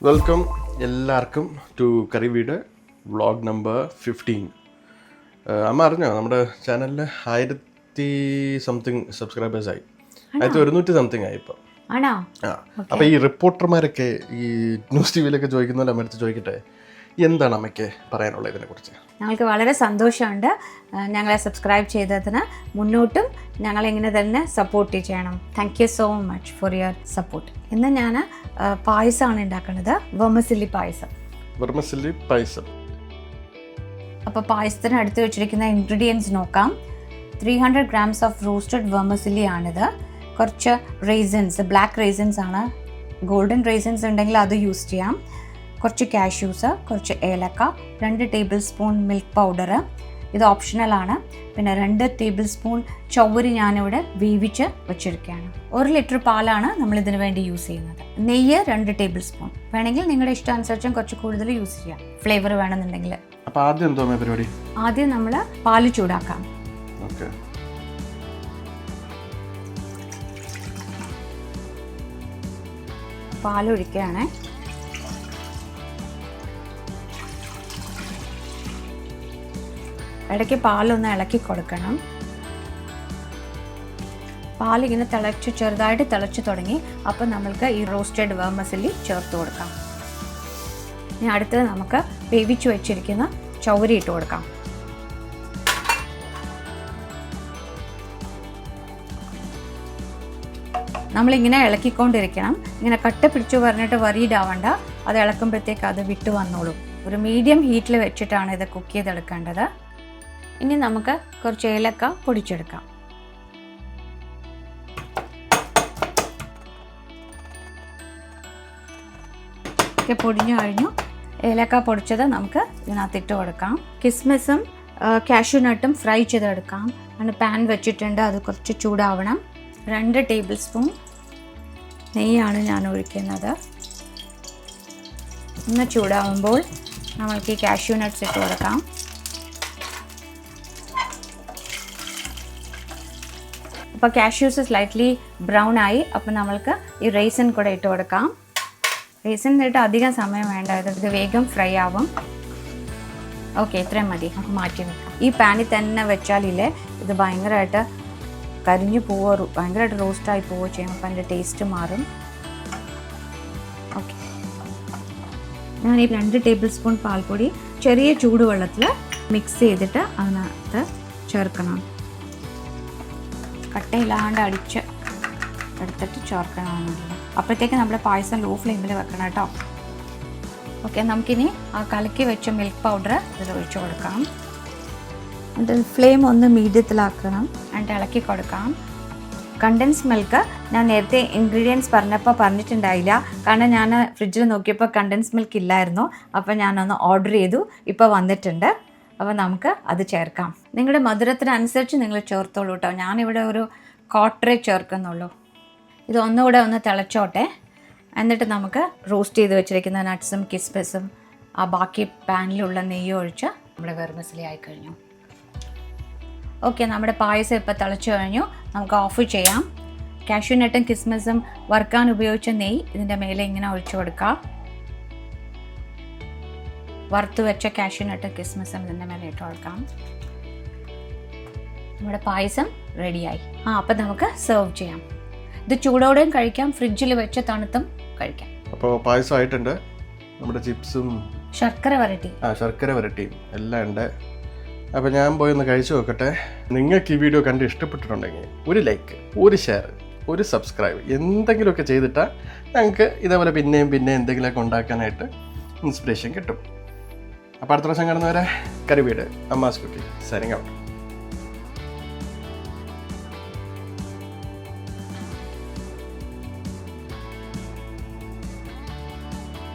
Welcome എല്ലാവർക്കും to കറി വീട് vlog number 15. അമ്മ അറിഞ്ഞോ നമ്മുടെ ചാനലിൽ 1000 സബ്സ്ക്രൈബേഴ്സായി. 1200 സംതിങ് ആയി ഇപ്പോൾ. ആണോ? ആ, അപ്പോൾ ഈ റിപ്പോർട്ടർമാരൊക്കെ ഈ ന്യൂസ് ടി വിയിലൊക്കെ ചോദിക്കുന്നല്ലോ, അമ്മ അടുത്ത് ചോദിക്കട്ടെ, എന്താണ് അമ്മയ്ക്ക് പറയാനുള്ളത് ഇതിനെക്കുറിച്ച്? ഞങ്ങൾക്ക് വളരെ സന്തോഷമുണ്ട് ഞങ്ങളെ സബ്സ്ക്രൈബ് ചെയ്തതിന്. മുന്നോട്ടും ഞങ്ങളിങ്ങനെ തന്നെ സപ്പോർട്ട് ചെയ്യണം. Thank you so much for your support. ഇന്ന് ഞാൻ പായസമാണ് ഉണ്ടാക്കുന്നത്, വെർമിസെല്ലി പായസം. വെർമിസെല്ലി പായസം. അപ്പോൾ പായസത്തിന് എടുത്ത് വെച്ചിരിക്കുന്ന ഇൻഗ്രീഡിയൻസ് നോക്കാം. 300 grams ഓഫ് റോസ്റ്റഡ് വെർമിസെല്ലി ആണിത്. കുറച്ച് റേസിൻസ്, ബ്ലാക്ക് റേസിൻസ് ആണ്. ഗോൾഡൻ റേസിൻസ് ഉണ്ടെങ്കിൽ അത് യൂസ് ചെയ്യാം. കുറച്ച് കാഷ്യൂസ്, കുറച്ച് ഏലക്ക, 2 ടേബിൾ സ്പൂൺ മിൽക്ക് പൗഡർ, ഇത് ഓപ്ഷണലാണ്. പിന്നെ 2 ടേബിൾ സ്പൂൺ ചവ്വരി ഞാനിവിടെ വേവിച്ച് വെച്ചിരിക്കുകയാണ്. 1 ലിറ്റർ പാലാണ് നമ്മൾ ഇതിന് വേണ്ടി യൂസ് ചെയ്യുന്നത്. നെയ്യ് 2 ടേബിൾ സ്പൂൺ. വേണമെങ്കിൽ നിങ്ങളുടെ ഇഷ്ടാനുസരിച്ചും കുറച്ച് കൂടുതൽ യൂസ് ചെയ്യാം, ഫ്ലേവർ വേണമെന്നുണ്ടെങ്കിൽ. അപ്പോൾ ആദ്യം എന്തോ പരിപാടി? ആദ്യം നമ്മൾ പാല് ചൂടാക്കാം. ഓക്കെ. പാലൊഴിക്കുകയാണേ. ഇടയ്ക്ക് പാലൊന്ന് ഇളക്കി കൊടുക്കണം. പാലിങ്ങനെ ചെറുതായിട്ട് തിളച്ച് തുടങ്ങി. അപ്പം നമ്മൾക്ക് ഈ റോസ്റ്റഡ് വെർമിസെല്ലി ചേർത്ത് കൊടുക്കാം. ഇനി അടുത്തത് നമുക്ക് വേവിച്ച് വെച്ചിരിക്കുന്ന ചവ്വരി ഇട്ട് കൊടുക്കാം. നമ്മളിങ്ങനെ ഇളക്കിക്കൊണ്ടിരിക്കണം. ഇങ്ങനെ കട്ട പിടിച്ചു പറഞ്ഞിട്ട് വറീഡാവണ്ട. അത് ഇളക്കുമ്പോഴത്തേക്ക് അത് വിട്ട് വന്നോളും. ഒരു മീഡിയം ഹീറ്റിൽ വെച്ചിട്ടാണ് ഇത് കുക്ക് ചെയ്തെടുക്കേണ്ടത്. ഇനി നമുക്ക് കുറച്ച് ഏലക്ക പൊടിച്ചെടുക്കാം. ഒക്കെ പൊടിഞ്ഞു കഴിഞ്ഞു. ഏലക്ക പൊടിച്ചത് നമുക്ക് ഇതിനകത്ത് ഇട്ട് കൊടുക്കാം. കിസ്മിസും കാഷ്യൂ നട്ടും ഫ്രൈ ചെയ്തെടുക്കാം. അങ്ങനെ പാൻ വെച്ചിട്ടുണ്ട്, അത് കുറച്ച് ചൂടാവണം. 2 ടേബിൾ സ്പൂൺ നെയ്യാണ് ഞാൻ ഒഴിക്കുന്നത്. ഒന്ന് ചൂടാവുമ്പോൾ നമ്മൾക്ക് ഈ കാഷ്യൂ നട്ട്സ് ഇട്ട് കൊടുക്കാം. അപ്പോൾ കാഷ്യൂസ് സ്ലൈറ്റ്ലി ബ്രൗൺ ആയി. അപ്പോൾ നമ്മൾക്ക് ഈ റൈസിൻ കൂടെ ഇട്ട് കൊടുക്കാം. റൈസിൻ ഇട്ട് അധികം സമയം വേണ്ട, ഇത് വേഗം ഫ്രൈ ആവും. ഓക്കെ, ഇത്രയും മതി. നമുക്ക് മാറ്റി വെക്കാം. ഈ പാനിൽ തന്നെ വെച്ചാലില്ലേ ഇത് ഭയങ്കരമായിട്ട് കരിഞ്ഞു പോവോ, ഭയങ്കരമായിട്ട് റോസ്റ്റായി പോവുകയോ ചെയ്യും. അപ്പോൾ അതിൻ്റെ ടേസ്റ്റ് മാറും. ഓക്കെ, ഞാൻ ഈ 2 ടേബിൾ സ്പൂൺ പാൽപ്പൊടി ചെറിയ ചൂടുവെള്ളത്തിൽ മിക്സ് ചെയ്തിട്ട് അതിനകത്ത് ചേർക്കണം. കട്ടയില്ലാണ്ട് അടിച്ച് എടുത്തിട്ട് ചേർക്കണമെന്നില്ല. അപ്പോഴത്തേക്ക് നമ്മുടെ പായസം ലോ ഫ്ലെയിമിൽ വെക്കണം കേട്ടോ. ഓക്കെ, നമുക്കിനി ആ കലക്കി വെച്ച മിൽക്ക് പൗഡർ ഇതിൽ ഒഴിച്ച് കൊടുക്കാം. എന്നിട്ട് ഫ്ലെയിം ഒന്ന് മീഡിയത്തിലാക്കണം. എന്നിട്ട് ഇളക്കി കൊടുക്കാം. കണ്ടൻസ്ഡ് മിൽക്ക് ഞാൻ നേരത്തെ ഇൻഗ്രീഡിയൻസ് പറഞ്ഞപ്പോൾ പറഞ്ഞിട്ടുണ്ടായില്ല. കാരണം ഞാൻ ഫ്രിഡ്ജിൽ നോക്കിയപ്പോൾ കണ്ടൻസ്ഡ് മിൽക്ക് ഇല്ലായിരുന്നു. അപ്പോൾ ഞാനൊന്ന് ഓർഡർ ചെയ്തു, ഇപ്പോൾ വന്നിട്ടുണ്ട്. അപ്പോൾ നമുക്ക് അത് ചേർക്കാം. നിങ്ങളുടെ മധുരത്തിനനുസരിച്ച് നിങ്ങൾ ചേർത്തോളൂ കേട്ടോ. ഞാനിവിടെ ഒരു 1/4 ചേർക്കുന്നുള്ളൂ. ഇത് ഒന്നുകൂടെ ഒന്ന് തിളച്ചോട്ടെ. എന്നിട്ട് നമുക്ക് റോസ്റ്റ് ചെയ്ത് വെച്ചിരിക്കുന്ന നട്ട്സും കിസ്മിസും ആ ബാക്കി പാനിലുള്ള നെയ്യ് ഒഴിച്ച് നമ്മുടെ വെർമിസെല്ലി ആയിക്കഴിഞ്ഞു. ഓക്കെ, നമ്മുടെ പായസം ഇപ്പോൾ തിളച്ചു കഴിഞ്ഞു. നമുക്ക് ഓഫ് ചെയ്യാം. കാഷ്യൂ നട്ടും കിസ്മിസും വറുക്കാൻ ഉപയോഗിച്ച നെയ്യ് ഇതിൻ്റെ മേലെ ഇങ്ങനെ ഒഴിച്ചു കൊടുക്കാം. വറുത്ത് വെച്ച കാഷ്യൂ നട്ടും കിസ്മിസും ഇതിൻ്റെ മേലെ ഇട്ട് കൊടുക്കാം. നമ്മുടെ പായസം റെഡിയായി. അപ്പം നമുക്ക് സെർവ് ചെയ്യാം. ഇത് ചൂടോടെയും കഴിക്കാം, ഫ്രിഡ്ജിൽ വെച്ച് തണുത്തും കഴിക്കാം. അപ്പോൾ പായസം ആയിട്ടുണ്ട്. നമ്മുടെ ചിപ്സും ശർക്കര വരട്ടിയും എല്ലാം ഉണ്ട്. അപ്പോൾ ഞാൻ പോയി ഒന്ന് കഴിച്ചു നോക്കട്ടെ. നിങ്ങൾക്ക് ഈ വീഡിയോ കണ്ട് ഇഷ്ടപ്പെട്ടിട്ടുണ്ടെങ്കിൽ ഒരു ലൈക്ക്, ഒരു ഷെയർ, ഒരു സബ്സ്ക്രൈബ് എന്തെങ്കിലുമൊക്കെ ചെയ്തിട്ടാൽ ഞങ്ങൾക്ക് ഇതേപോലെ പിന്നെയും എന്തെങ്കിലുമൊക്കെ ഉണ്ടാക്കാനായിട്ട് ഇൻസ്പിറേഷൻ കിട്ടും. അപ്പോൾ അടുത്ത പ്രാവശ്യം കാണുന്നവരെ കറി വീട് അമ്മാസ് കുക്കിംഗ് സൈനിങ് ഔട്ട്.